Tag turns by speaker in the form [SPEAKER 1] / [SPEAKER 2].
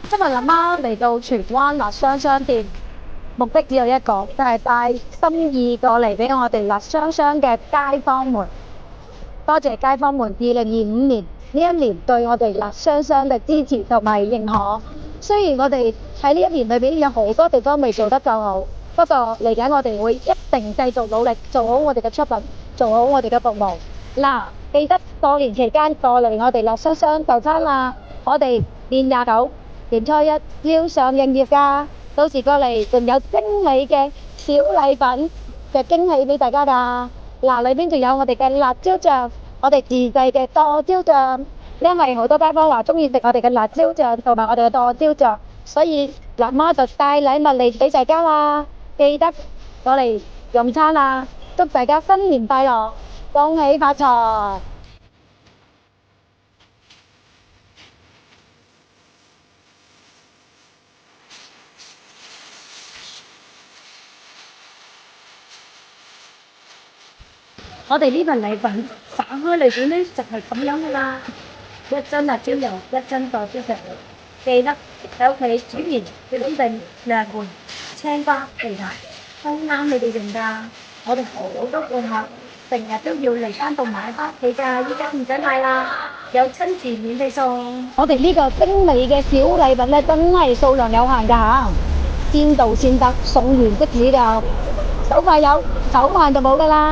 [SPEAKER 1] 今日阿媽嚟到荃灣辣雙雙店，目的只有一個，就係帶心意過嚟俾我哋辣雙雙嘅街坊們。多謝街坊們2025年呢一年對我哋辣雙雙嘅支持同埋認可。雖然我哋喺呢一年裏邊有好多地方未做得夠好，不過嚟緊我哋會一定繼續努力做好我哋嘅出品，做好我哋嘅服務。嗱，記得過年期間過嚟我哋辣雙雙就餐啦！我哋年29、年初一要上營業㗎，到時過嚟仲有精美嘅小禮品嘅驚喜俾大家㗎。嗱，裏邊仲有我哋嘅辣椒醬，我哋自製嘅剁椒醬，因為好多街坊話中意食我哋嘅辣椒醬同埋我哋嘅剁椒醬，所以辣媽就帶禮物嚟俾大家啦。記得過嚟用餐啦！祝大家新年快樂，恭喜發財！我哋呢份禮品打開嚟講咧，就係咁樣噶啦，一樽辣椒油，一樽剁椒醬。記得喺屋企煮完要準備2罐青瓜皮蛋，都啱你哋用㗎。我哋好多顧客成日都要嚟翻度買翻屋企㗎，依家唔使買啦，有親自免費送。我哋呢個精美嘅小禮品咧，真係數量有限㗎嚇，先到先得，送完即止㗎，手快有，手慢就冇㗎啦。